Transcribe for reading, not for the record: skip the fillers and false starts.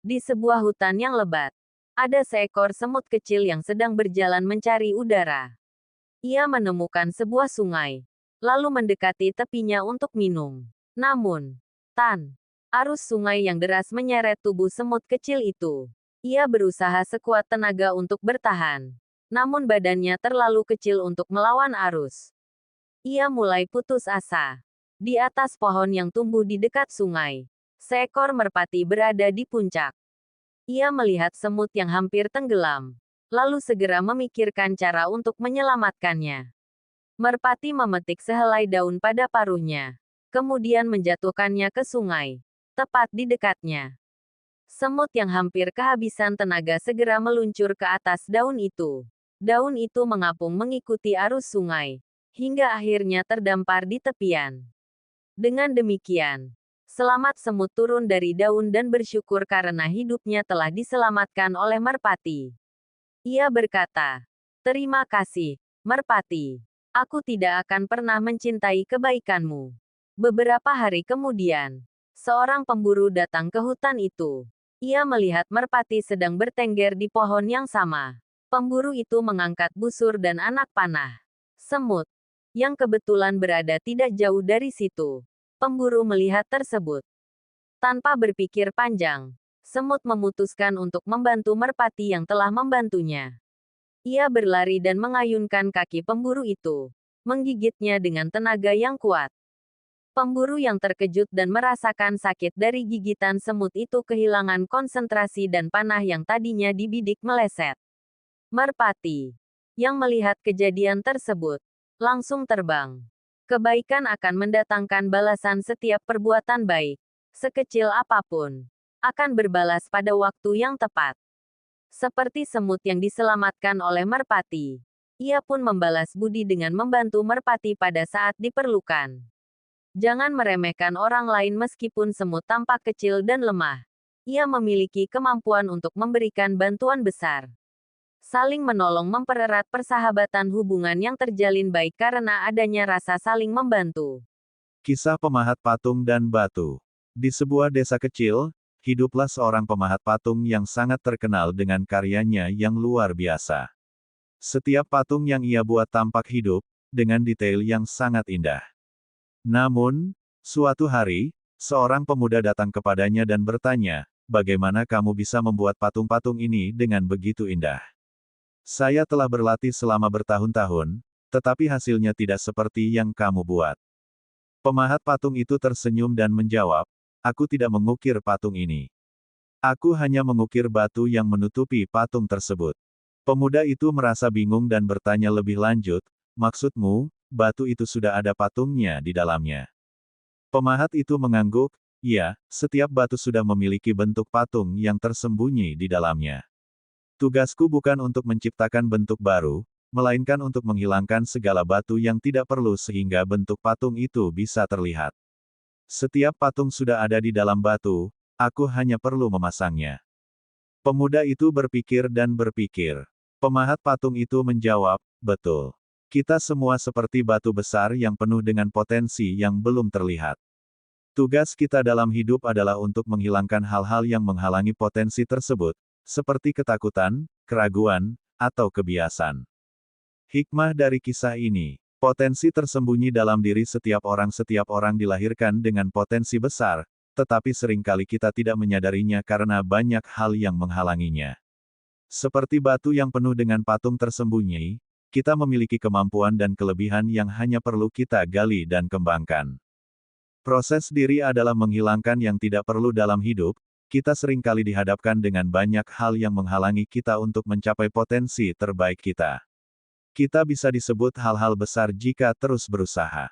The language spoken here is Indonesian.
Di sebuah hutan yang lebat, ada seekor semut kecil yang sedang berjalan mencari udara. Ia menemukan sebuah sungai, lalu mendekati tepinya untuk minum. Namun, arus sungai yang deras menyeret tubuh semut kecil itu. Ia berusaha sekuat tenaga untuk bertahan, namun badannya terlalu kecil untuk melawan arus. Ia mulai putus asa. Di atas pohon yang tumbuh di dekat sungai, seekor merpati berada di puncak. Ia melihat semut yang hampir tenggelam, lalu segera memikirkan cara untuk menyelamatkannya. Merpati memetik sehelai daun pada paruhnya, kemudian menjatuhkannya ke sungai, tepat di dekatnya. Semut yang hampir kehabisan tenaga segera meluncur ke atas daun itu. Daun itu mengapung mengikuti arus sungai, hingga akhirnya terdampar di tepian. Dengan demikian, selamat semut turun dari daun dan bersyukur karena hidupnya telah diselamatkan oleh merpati. Ia berkata, "Terima kasih, merpati. Aku tidak akan pernah mencintai kebaikanmu." Beberapa hari kemudian, seorang pemburu datang ke hutan itu. Ia melihat merpati sedang bertengger di pohon yang sama. Pemburu itu mengangkat busur dan anak panah semut, yang kebetulan berada tidak jauh dari situ. Pemburu melihat tersebut. Tanpa berpikir panjang, semut memutuskan untuk membantu merpati yang telah membantunya. Ia berlari dan mengayunkan kaki pemburu itu, menggigitnya dengan tenaga yang kuat. Pemburu yang terkejut dan merasakan sakit dari gigitan semut itu kehilangan konsentrasi dan panah yang tadinya dibidik meleset. Merpati, yang melihat kejadian tersebut, langsung terbang. Kebaikan akan mendatangkan balasan. Setiap perbuatan baik, sekecil apapun, akan berbalas pada waktu yang tepat. Seperti semut yang diselamatkan oleh merpati, ia pun membalas budi dengan membantu merpati pada saat diperlukan. Jangan meremehkan orang lain meskipun semut tampak kecil dan lemah. Ia memiliki kemampuan untuk memberikan bantuan besar. Saling menolong mempererat persahabatan, hubungan yang terjalin baik karena adanya rasa saling membantu. Kisah pemahat patung dan batu. Di sebuah desa kecil, hiduplah seorang pemahat patung yang sangat terkenal dengan karyanya yang luar biasa. Setiap patung yang ia buat tampak hidup, dengan detail yang sangat indah. Namun, suatu hari, seorang pemuda datang kepadanya dan bertanya, "Bagaimana kamu bisa membuat patung-patung ini dengan begitu indah?" "Saya telah berlatih selama bertahun-tahun, tetapi hasilnya tidak seperti yang kamu buat." Pemahat patung itu tersenyum dan menjawab, "Aku tidak mengukir patung ini. Aku hanya mengukir batu yang menutupi patung tersebut." Pemuda itu merasa bingung dan bertanya lebih lanjut, "Maksudmu, batu itu sudah ada patungnya di dalamnya?" Pemahat itu mengangguk, "Ya, setiap batu sudah memiliki bentuk patung yang tersembunyi di dalamnya. Tugasku bukan untuk menciptakan bentuk baru, melainkan untuk menghilangkan segala batu yang tidak perlu sehingga bentuk patung itu bisa terlihat. Setiap patung sudah ada di dalam batu, aku hanya perlu memasangnya." Pemuda itu berpikir dan berpikir. Pemahat patung itu menjawab, "Betul. Kita semua seperti batu besar yang penuh dengan potensi yang belum terlihat. Tugas kita dalam hidup adalah untuk menghilangkan hal-hal yang menghalangi potensi tersebut, seperti ketakutan, keraguan, atau kebiasaan." Hikmah dari kisah ini, potensi tersembunyi dalam diri setiap orang dilahirkan dengan potensi besar, tetapi seringkali kita tidak menyadarinya karena banyak hal yang menghalanginya. Seperti batu yang penuh dengan patung tersembunyi, kita memiliki kemampuan dan kelebihan yang hanya perlu kita gali dan kembangkan. Proses diri adalah menghilangkan yang tidak perlu dalam hidup. Kita seringkali dihadapkan dengan banyak hal yang menghalangi kita untuk mencapai potensi terbaik kita. Kita bisa disebut hal-hal besar jika terus berusaha.